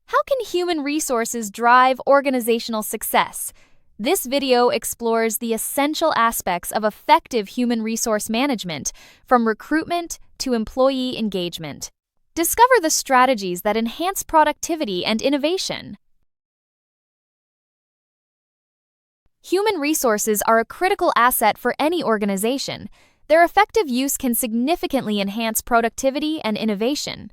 How can human resources drive organizational success? This video explores the essential aspects of effective human resource management, from recruitment to employee engagement. Discover the strategies that enhance productivity and innovation. Human resources are a critical asset for any organization. Their effective use can significantly enhance productivity and innovation.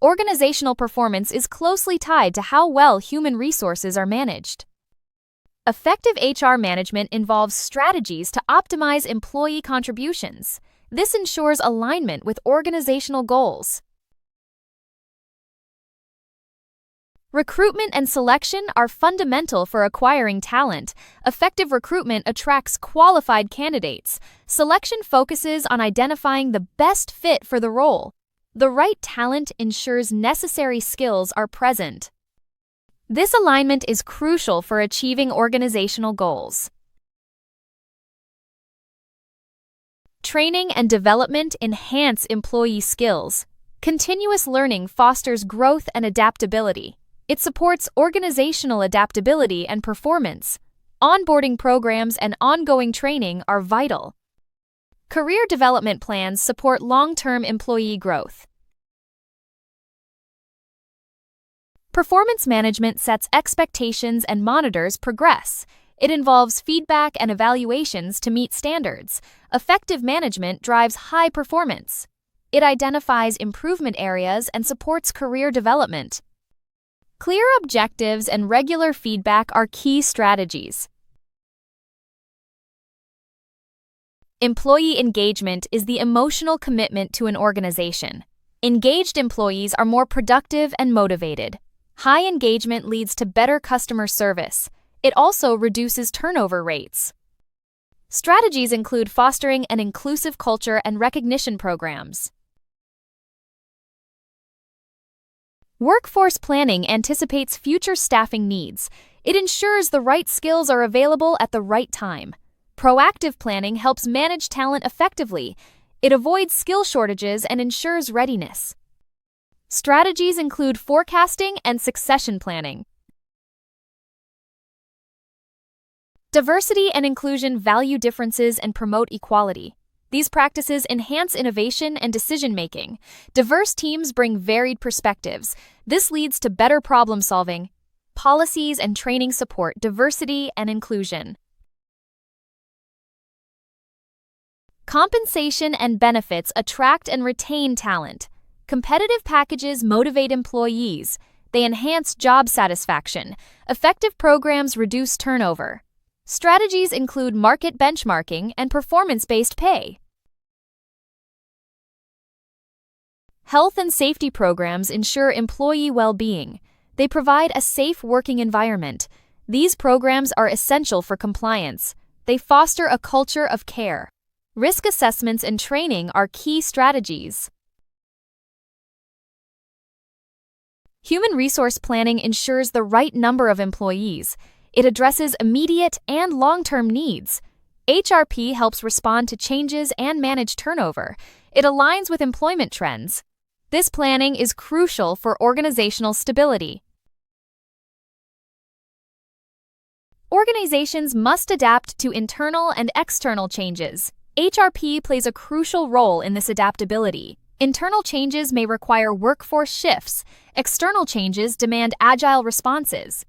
Organizational performance is closely tied to how well human resources are managed. Effective HR management involves strategies to optimize employee contributions. This ensures alignment with organizational goals. Recruitment and selection are fundamental for acquiring talent. Effective recruitment attracts qualified candidates. Selection focuses on identifying the best fit for the role. The right talent ensures necessary skills are present. This alignment is crucial for achieving organizational goals. Training and development enhance employee skills. Continuous learning fosters growth and adaptability. It supports organizational adaptability and performance. Onboarding programs and ongoing training are vital. Career development plans support long-term employee growth. Performance management sets expectations and monitors progress. It involves feedback and evaluations to meet standards. Effective management drives high performance. It identifies improvement areas and supports career development. Clear objectives and regular feedback are key strategies. Employee engagement is the emotional commitment to an organization. Engaged employees are more productive and motivated. High engagement leads to better customer service. It also reduces turnover rates. Strategies include fostering an inclusive culture and recognition programs. Workforce planning anticipates future staffing needs. It ensures the right skills are available at the right time. Proactive planning helps manage talent effectively. It avoids skill shortages and ensures readiness. Strategies include forecasting and succession planning. Diversity and inclusion value differences and promote equality. These practices enhance innovation and decision-making. Diverse teams bring varied perspectives. This leads to better problem-solving. Policies and training support diversity and inclusion. Compensation and benefits attract and retain talent. Competitive packages motivate employees. They enhance job satisfaction. Effective programs reduce turnover. Strategies include market benchmarking and performance-based pay. Health and safety programs ensure employee well-being. They provide a safe working environment. These programs are essential for compliance. They foster a culture of care. Risk assessments and training are key strategies. Human resource planning ensures the right number of employees. It addresses immediate and long-term needs. HRP helps respond to changes and manage turnover. It aligns with employment trends. This planning is crucial for organizational stability. Organizations must adapt to internal and external changes. HRP plays a crucial role in this adaptability. Internal changes may require workforce shifts. External changes demand agile responses.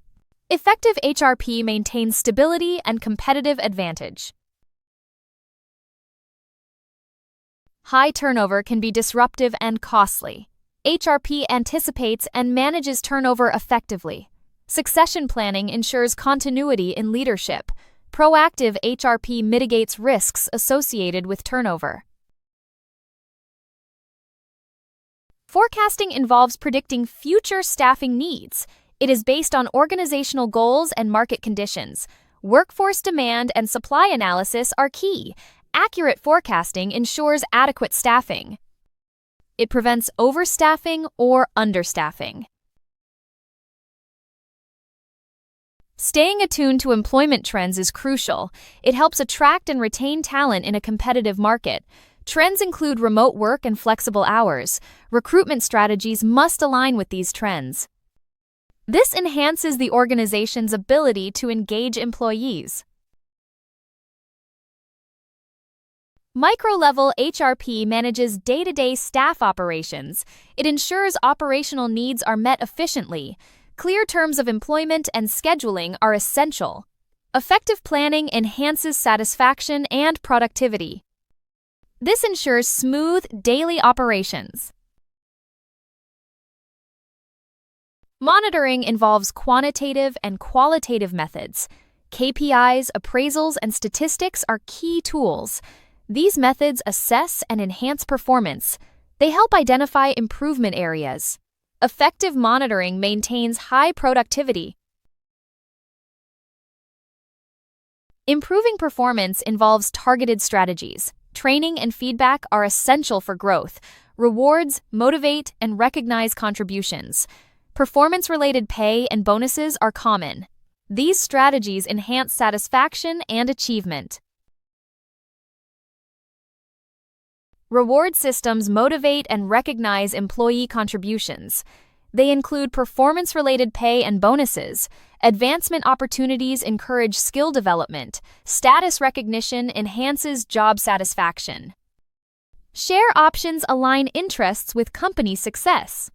Effective HRP maintains stability and competitive advantage. High turnover can be disruptive and costly. HRP anticipates and manages turnover effectively. Succession planning ensures continuity in leadership. Proactive HRP mitigates risks associated with turnover. Forecasting involves predicting future staffing needs. It is based on organizational goals and market conditions. Workforce demand and supply analysis are key. Accurate forecasting ensures adequate staffing. It prevents overstaffing or understaffing. Staying attuned to employment trends is crucial. It helps attract and retain talent in a competitive market. Trends include remote work and flexible hours. Recruitment strategies must align with these trends. This enhances the organization's ability to engage employees. Micro-level HRP manages day-to-day staff operations. It ensures operational needs are met efficiently. Clear terms of employment and scheduling are essential. Effective planning enhances satisfaction and productivity. This ensures smooth daily operations. Monitoring involves quantitative and qualitative methods. KPIs, appraisals, and statistics are key tools. These methods assess and enhance performance. They help identify improvement areas. Effective monitoring maintains high productivity. Improving performance involves targeted strategies. Training and feedback are essential for growth. Rewards motivate and recognize contributions. Performance-related pay and bonuses are common. These strategies enhance satisfaction and achievement. Reward systems motivate and recognize employee contributions. They include performance-related pay and bonuses. Advancement opportunities encourage skill development. Status recognition enhances job satisfaction. Share options align interests with company success.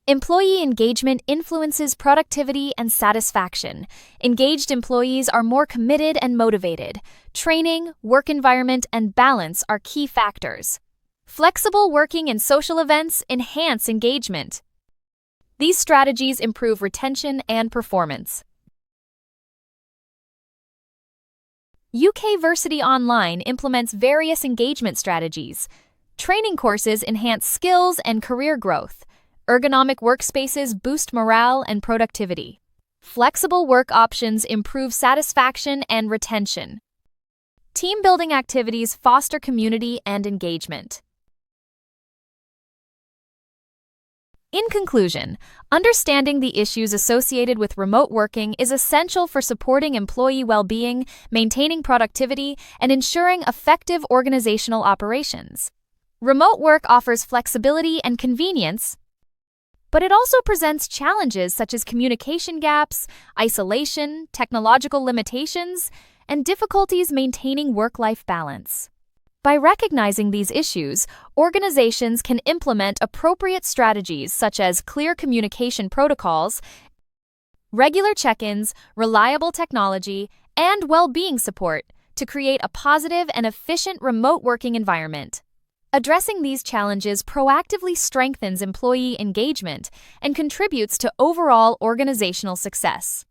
Employee engagement influences productivity and satisfaction. Engaged employees are more committed and motivated. Training, work environment, and balance are key factors. Flexible working and social events enhance engagement. These strategies improve retention and performance. UK Versity Online implements various engagement strategies. Training courses enhance skills and career growth. Ergonomic workspaces boost morale and productivity. Flexible work options improve satisfaction and retention. Team-building activities foster community and engagement. In conclusion, understanding the issues associated with remote working is essential for supporting employee well-being, maintaining productivity, and ensuring effective organizational operations. Remote work offers flexibility and convenience, but it also presents challenges such as communication gaps, isolation, technological limitations, and difficulties maintaining work-life balance. By recognizing these issues, organizations can implement appropriate strategies such as clear communication protocols, regular check-ins, reliable technology, and well-being support to create a positive and efficient remote working environment. Addressing these challenges proactively strengthens employee engagement and contributes to overall organizational success.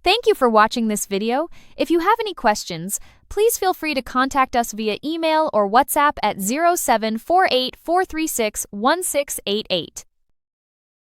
Thank you for watching this video. If you have any questions, please feel free to contact us via email or WhatsApp at 0748 436 1688.